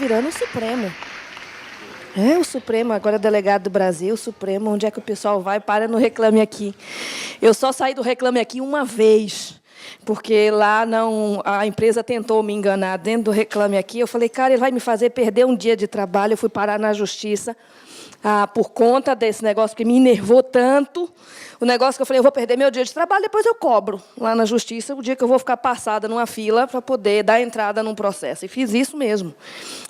virando o Supremo. O Supremo, agora é delegado do Brasil, o Supremo, onde é que o pessoal vai? Para no Reclame Aqui. Eu só saí do Reclame Aqui uma vez, porque lá não, a empresa tentou me enganar dentro do Reclame Aqui. Eu falei, cara, ele vai me fazer perder um dia de trabalho. Eu fui parar na justiça por conta desse negócio que me enervou tanto. O negócio que eu falei, eu vou perder meu dia de trabalho, depois eu cobro lá na justiça o dia que eu vou ficar passada numa fila para poder dar entrada num processo. E fiz isso mesmo,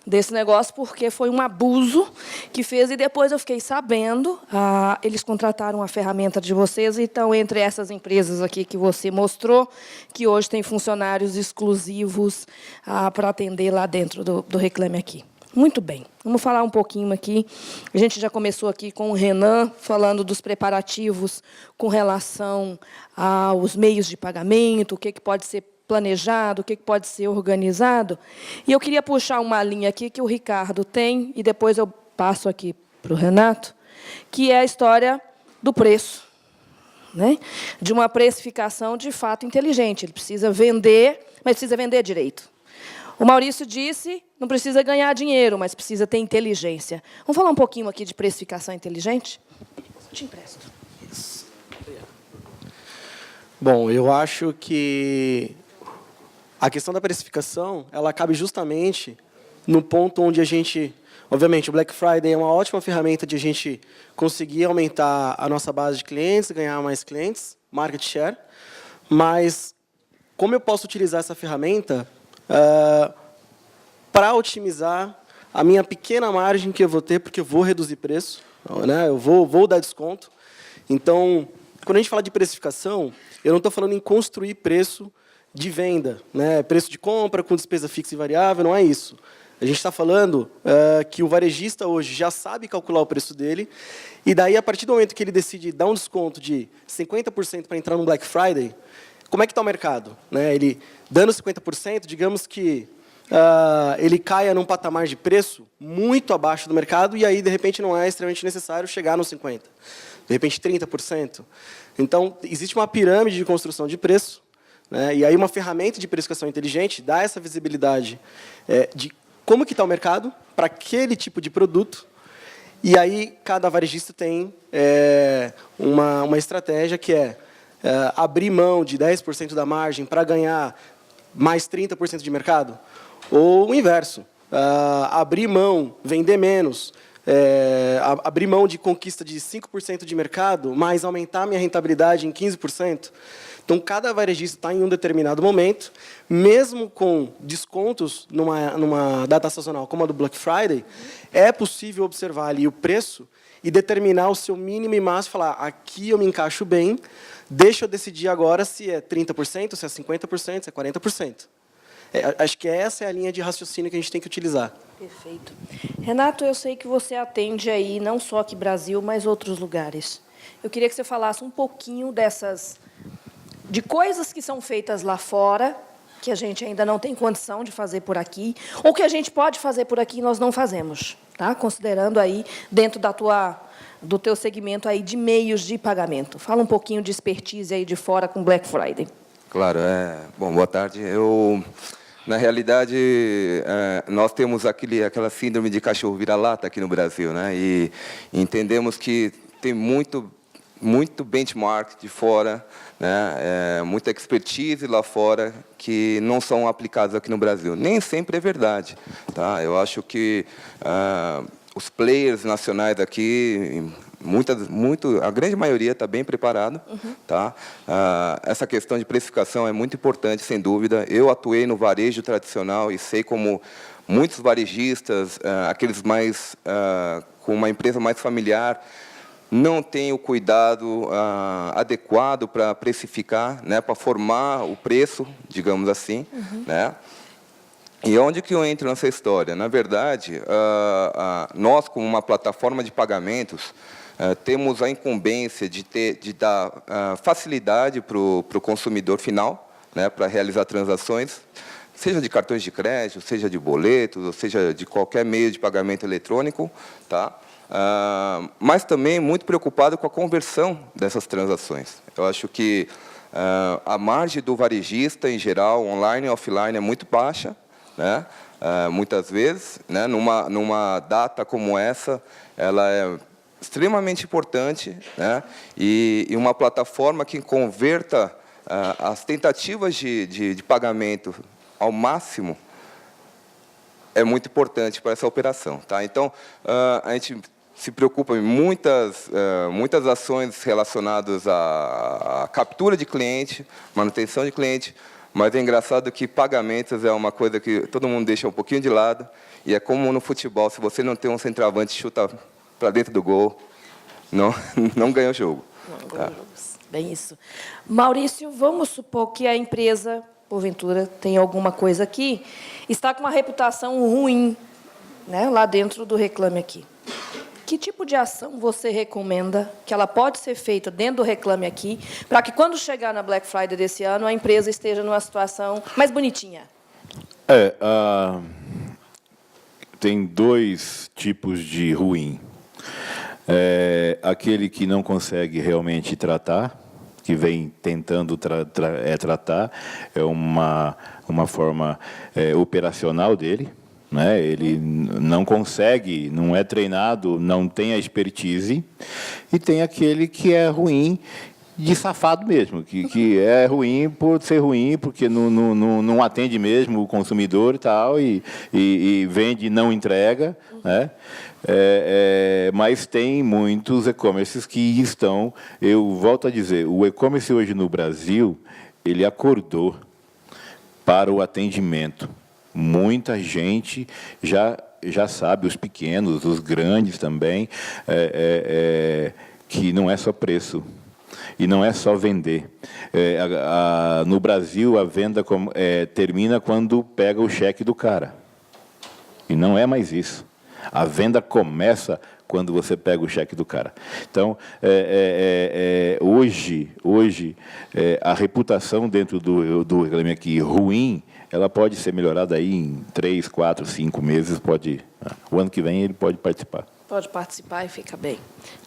desse negócio, porque foi um abuso que fez, e depois eu fiquei sabendo, eles contrataram a ferramenta de vocês, então, entre essas empresas aqui que você mostrou, que hoje tem funcionários exclusivos para atender lá dentro do Reclame Aqui. Muito bem, vamos falar um pouquinho aqui. A gente já começou aqui com o Renan, falando dos preparativos com relação aos meios de pagamento, o que pode ser planejado, o que pode ser organizado. E eu queria puxar uma linha aqui que o Ricardo tem, e depois eu passo aqui para o Renato, que é a história do preço, né? De uma precificação de fato inteligente. Ele precisa vender, mas precisa vender direito. O Maurício disse, não precisa ganhar dinheiro, mas precisa ter inteligência. Vamos falar um pouquinho aqui de precificação inteligente? Eu te empresto. Isso. Bom, eu acho que a questão da precificação, ela cabe justamente no ponto onde a gente... Obviamente, o Black Friday é uma ótima ferramenta de a gente conseguir aumentar a nossa base de clientes, ganhar mais clientes, market share, mas como eu posso utilizar essa ferramenta para otimizar a minha pequena margem que eu vou ter, porque eu vou reduzir preço, né? Eu vou dar desconto. Então, quando a gente fala de precificação, eu não estou falando em construir preço de venda, né? Preço de compra com despesa fixa e variável, não é isso. A gente está falando que o varejista hoje já sabe calcular o preço dele, e daí, a partir do momento que ele decide dar um desconto de 50% para entrar no Black Friday, como é que está o mercado? Né? Ele, dando 50%, digamos que ele caia num patamar de preço muito abaixo do mercado, e aí, de repente, não é extremamente necessário chegar nos 50%. De repente, 30%. Então, existe uma pirâmide de construção de preço, né? E aí uma ferramenta de precificação inteligente dá essa visibilidade de como que está o mercado para aquele tipo de produto, e aí cada varejista tem uma estratégia que é abrir mão de 10% da margem para ganhar mais 30% de mercado, ou o inverso, abrir mão, vender menos, abrir mão de conquista de 5% de mercado, mas aumentar minha rentabilidade em 15%. Então, cada varejista está em um determinado momento, mesmo com descontos numa data sazonal como a do Black Friday, é possível observar ali o preço e determinar o seu mínimo e máximo, falar, aqui eu me encaixo bem, deixa eu decidir agora se é 30%, se é 50%, se é 40%. Acho que essa é a linha de raciocínio que a gente tem que utilizar. Perfeito. Renato, eu sei que você atende aí, não só aqui no Brasil, mas outros lugares. Eu queria que você falasse um pouquinho de coisas que são feitas lá fora, que a gente ainda não tem condição de fazer por aqui, ou que a gente pode fazer por aqui e nós não fazemos, tá? Considerando aí, dentro do teu segmento aí de meios de pagamento. Fala um pouquinho de expertise aí de fora com Black Friday. Claro, bom, boa tarde. Na realidade, nós temos aquela síndrome de cachorro vira-lata aqui no Brasil, né? E entendemos que tem muito benchmark de fora, né? Muita expertise lá fora que não são aplicados aqui no Brasil. Nem sempre é verdade, tá? Eu acho que os players nacionais aqui, a grande maioria está bem preparado. Uhum. Tá? Essa questão de precificação é muito importante, sem dúvida. Eu atuei no varejo tradicional e sei como muitos varejistas, aqueles mais com uma empresa mais familiar, não têm o cuidado adequado para precificar, né, para formar o preço, digamos assim. Uhum. Né? E onde que eu entro nessa história? Na verdade, nós, como uma plataforma de pagamentos, temos a incumbência de dar facilidade para o consumidor final, né, para realizar transações, seja de cartões de crédito, seja de boletos, ou seja de qualquer meio de pagamento eletrônico, tá? Mas também muito preocupado com a conversão dessas transações. Eu acho que a margem do varejista, em geral, online e offline, é muito baixa, né? Muitas vezes, né? Numa data como essa, ela é extremamente importante, né? E uma plataforma que converta as tentativas de pagamento ao máximo é muito importante para essa operação, tá? Então, a gente se preocupa em muitas ações relacionadas à captura de cliente, manutenção de cliente, mas é engraçado que pagamentos é uma coisa que todo mundo deixa um pouquinho de lado, e é como no futebol, se você não tem um centroavante que chuta para dentro do gol, não ganha o jogo. Não ganha o jogo. Bem isso. Maurício, vamos supor que a empresa, porventura, tem alguma coisa aqui, está com uma reputação ruim, né, lá dentro do Reclame Aqui. Que tipo de ação você recomenda que ela pode ser feita dentro do Reclame Aqui, para que, quando chegar na Black Friday desse ano, a empresa esteja numa situação mais bonitinha? Tem dois tipos de ruim. Aquele que não consegue realmente tratar, que vem tentando tratar, é uma forma operacional dele, né? Ele não consegue, não é treinado, não tem a expertise, e tem aquele que é ruim de safado mesmo, que é ruim por ser ruim, porque não atende mesmo o consumidor e tal, e vende e não entrega, né? Mas tem muitos e-commerces que estão... Eu volto a dizer, o e-commerce hoje no Brasil, ele acordou para o atendimento. Muita gente já sabe, os pequenos, os grandes também, que não é só preço. E não é só vender. No Brasil, a venda termina quando pega o cheque do cara. E não é mais isso. A venda começa quando você pega o cheque do cara. Então, hoje a reputação dentro do Reclame Aqui ruim, ela pode ser melhorada aí em 3, 4, 5 meses. O ano que vem ele pode participar. Pode participar e fica bem.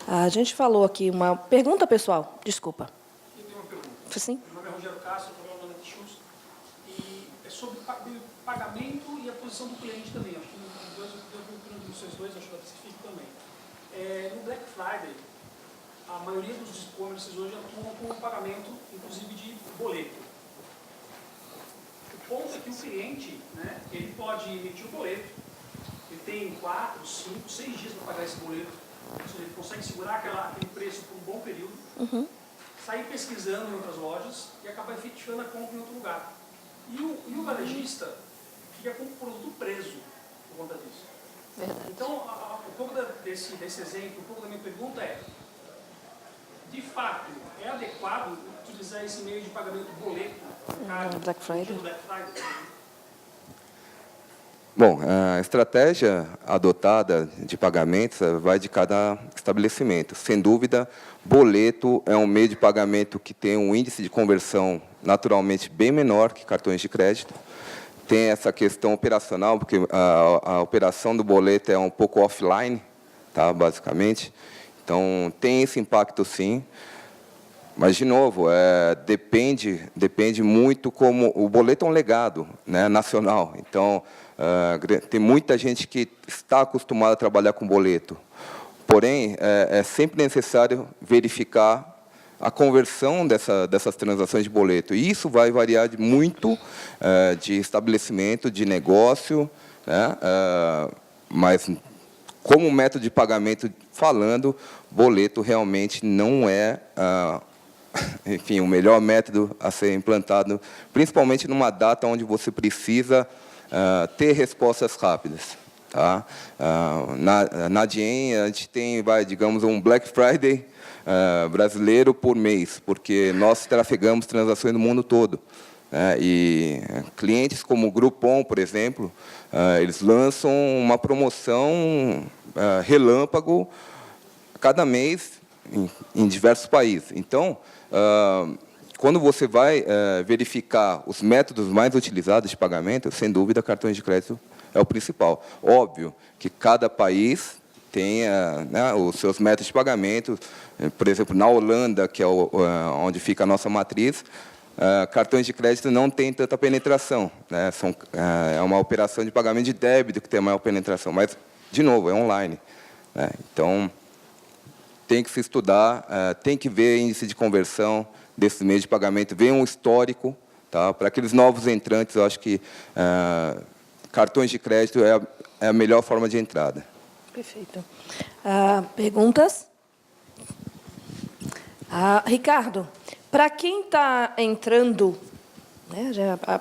A gente falou aqui uma pergunta, pessoal. Desculpa. Eu tenho uma pergunta. Sim. Meu nome é Rogério Castro, eu trabalho na Netshoes, e é sobre pagamento e a posição do cliente também. Acho que vocês dois, acho que é específico também. No Black Friday, a maioria dos e-commerces hoje atuam com o pagamento, inclusive de boleto. O ponto é que o cliente, né, ele pode emitir o boleto. Ele tem 4, 5, 6 dias para pagar esse boleto. Ou seja, ele consegue segurar aquele preço por um bom período, sair pesquisando em outras lojas e acabar efetivando a compra em outro lugar. E o varejista fica com o produto preso por conta disso. Verdade. Então, um pouco desse exemplo, um pouco da minha pergunta de fato, é adequado utilizar esse meio de pagamento boleto Black Friday? no Black Friday? Bom, a estratégia adotada de pagamentos vai de cada estabelecimento. Sem dúvida, boleto é um meio de pagamento que tem um índice de conversão naturalmente bem menor que cartões de crédito. Tem essa questão operacional, porque a operação do boleto é um pouco offline, tá, basicamente. Então, tem esse impacto, sim. Mas, de novo, depende muito como... O boleto é um legado, né, nacional. Então, tem muita gente que está acostumada a trabalhar com boleto. Porém, é sempre necessário verificar a conversão dessas transações de boleto. E isso vai variar muito de estabelecimento, de negócio, né? Mas, como método de pagamento falando, boleto realmente não é, enfim, o melhor método a ser implantado, principalmente numa data onde você precisa ter respostas rápidas. Tá? Na Adyen, a gente tem, digamos, um Black Friday brasileiro por mês, porque nós trafegamos transações no mundo todo. E clientes como o Groupon, por exemplo, eles lançam uma promoção relâmpago cada mês em diversos países. Então, quando você vai verificar os métodos mais utilizados de pagamento, sem dúvida, cartões de crédito é o principal. Óbvio que cada país tem né, os seus métodos de pagamento. Por exemplo, na Holanda, que é onde fica a nossa matriz, cartões de crédito não têm tanta penetração, né? É uma operação de pagamento de débito que tem maior penetração, mas, de novo, é online, né? Então, tem que se estudar, tem que ver índice de conversão desses meios de pagamento, ver um histórico, tá? Para aqueles novos entrantes, eu acho que cartões de crédito é a melhor forma de entrada. Perfeito. Perguntas? Ricardo, para quem está entrando, né,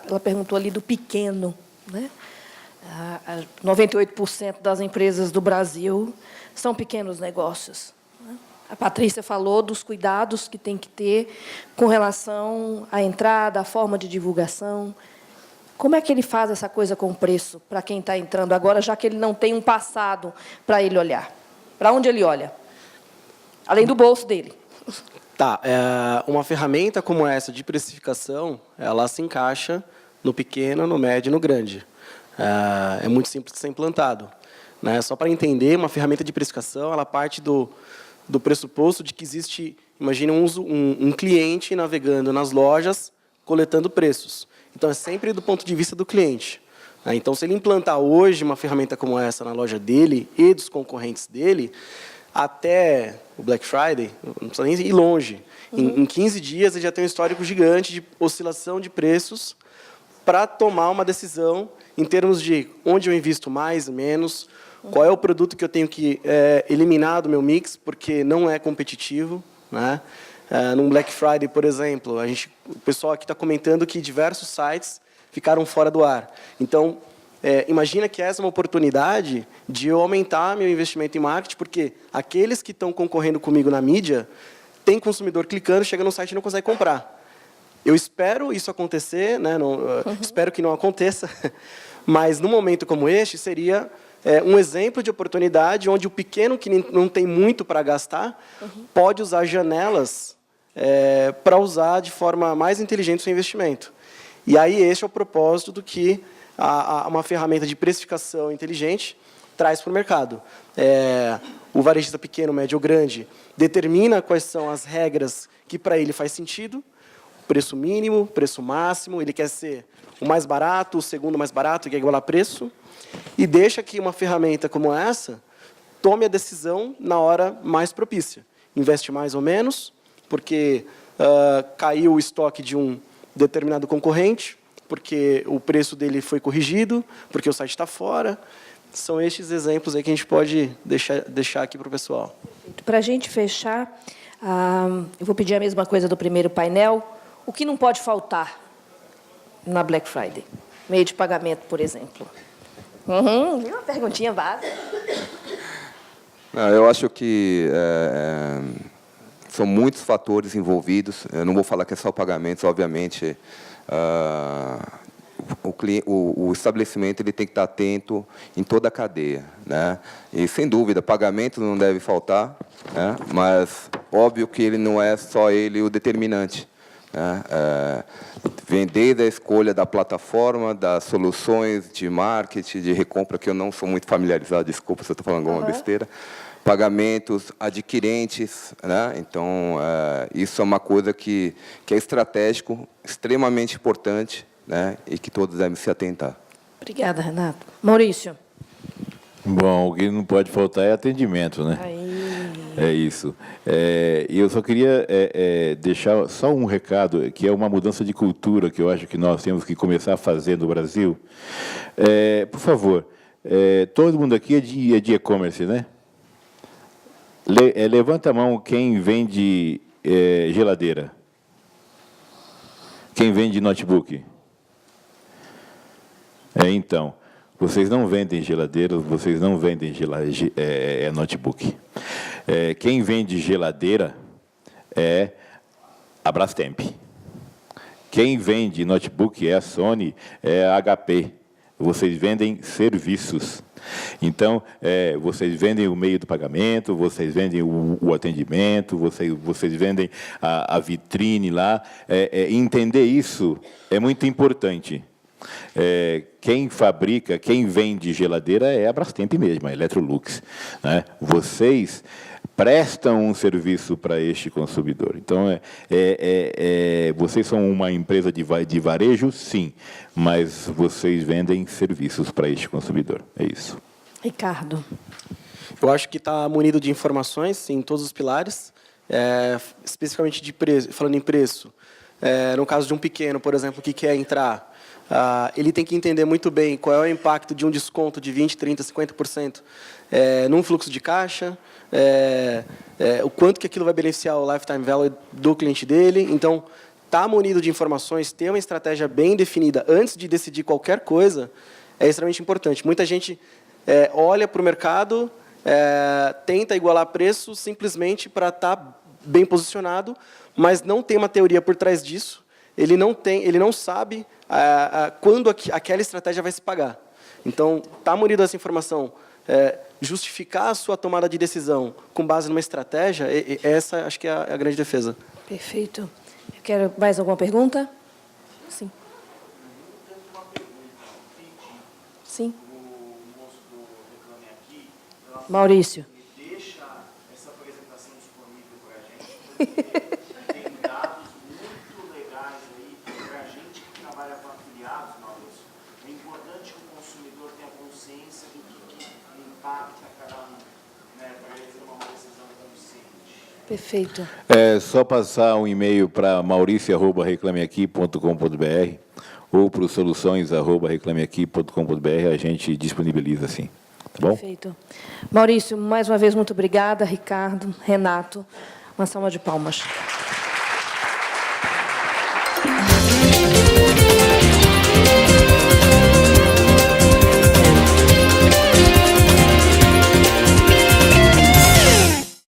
ela perguntou ali do pequeno, né? 98% das empresas do Brasil são pequenos negócios. Né? A Patrícia falou dos cuidados que tem que ter com relação à entrada, à forma de divulgação. Como é que ele faz essa coisa com o preço para quem está entrando agora, já que ele não tem um passado para ele olhar? Para onde ele olha? Além do bolso dele. Tá, uma ferramenta como essa de precificação, ela se encaixa no pequeno, no médio e no grande. É muito simples de ser implantado, né? Só para entender, uma ferramenta de precificação, ela parte do pressuposto de que existe, imagine um cliente navegando nas lojas, coletando preços. Então, é sempre do ponto de vista do cliente. Então, se ele implantar hoje uma ferramenta como essa na loja dele e dos concorrentes dele, até o Black Friday, não precisa nem ir longe. Em 15 dias, ele já tem um histórico gigante de oscilação de preços para tomar uma decisão em termos de onde eu invisto mais e menos, qual é o produto que eu tenho que eliminar do meu mix, porque não é competitivo, né? Num Black Friday, por exemplo, o pessoal aqui está comentando que diversos sites ficaram fora do ar. Então, imagina que essa é uma oportunidade de eu aumentar meu investimento em marketing, porque aqueles que estão concorrendo comigo na mídia, tem consumidor clicando, chega no site e não consegue comprar. Eu espero isso acontecer, né? Espero que não aconteça, mas, num momento como este, seria um exemplo de oportunidade onde o pequeno, que não tem muito para gastar, pode usar janelas para usar de forma mais inteligente o seu investimento. E aí, este é o propósito do que uma ferramenta de precificação inteligente traz para o mercado. O varejista pequeno, médio ou grande determina quais são as regras que para ele faz sentido, preço mínimo, preço máximo, ele quer ser o mais barato, o segundo mais barato, quer igualar preço, e deixa que uma ferramenta como essa tome a decisão na hora mais propícia. Investe mais ou menos, porque caiu o estoque de um determinado concorrente, porque o preço dele foi corrigido, porque o site está fora. São estes exemplos aí que a gente pode deixar aqui para o pessoal. Para a gente fechar, eu vou pedir a mesma coisa do primeiro painel. O que não pode faltar na Black Friday? Meio de pagamento, por exemplo. Uma perguntinha básica. Eu acho que são muitos fatores envolvidos. Eu não vou falar que é só pagamentos, obviamente. O estabelecimento ele tem que estar atento em toda a cadeia, né? E, sem dúvida, pagamento não deve faltar, né? Mas, óbvio que ele não é só ele o determinante, né? Vem desde a escolha da plataforma, das soluções de marketing, de recompra, que eu não sou muito familiarizado, desculpa se eu estou falando alguma besteira, pagamentos, adquirentes, né? Então, isso é uma coisa que é estratégico, extremamente importante, né? E que todos devem se atentar. Obrigada, Renato. Maurício. Bom, o que não pode faltar é atendimento, né? É isso. E eu só queria deixar só um recado, que é uma mudança de cultura que eu acho que nós temos que começar a fazer no Brasil. Por favor, todo mundo aqui é de e-commerce, né? Levanta a mão quem vende geladeira. Quem vende notebook? Então, vocês não vendem geladeiras, vocês não vendem notebook. Quem vende geladeira é a Brastemp. Quem vende notebook é a Sony, é a HP. Vocês vendem serviços. Então, vocês vendem o meio do pagamento, vocês vendem o atendimento, vocês vendem a vitrine lá. Entender isso é muito importante. Quem fabrica, quem vende geladeira é a Brastemp mesmo, a Electrolux, né? Vocês prestam um serviço para este consumidor. Então, vocês são uma empresa de varejo, sim, mas vocês vendem serviços para este consumidor. É isso. Ricardo. Eu acho que está munido de informações em todos os pilares, especificamente de preço, falando em preço. No caso de um pequeno, por exemplo, que quer entrar, ele tem que entender muito bem qual é o impacto de um desconto de 20%, 30%, 50% num fluxo de caixa, o quanto que aquilo vai beneficiar o lifetime value do cliente dele. Então, estar munido de informações, ter uma estratégia bem definida antes de decidir qualquer coisa é extremamente importante. Muita gente olha para o mercado, tenta igualar preço simplesmente para estar bem posicionado, mas não tem uma teoria por trás disso. Ele não sabe quando aquela estratégia vai se pagar. Então, estar munido dessa informação, justificar a sua tomada de decisão com base numa estratégia, essa acho que é a grande defesa. Perfeito. Eu quero mais alguma pergunta? Sim. Sim. Maurício. Deixa essa apresentação disponível para a gente, porque tem dados muito legais aí para a gente que trabalha com afiliados, Maurício. É importante que o consumidor tenha consciência do que impacta cada um, né, para ele ter uma decisão consciente. Perfeito. É só passar um e-mail para mauricio@reclameaqui.com.br ou para o soluções@reclameaqui.com.br, a gente disponibiliza sim. Tá bom? Perfeito. Maurício, mais uma vez, muito obrigada. Ricardo, Renato, uma salva de palmas.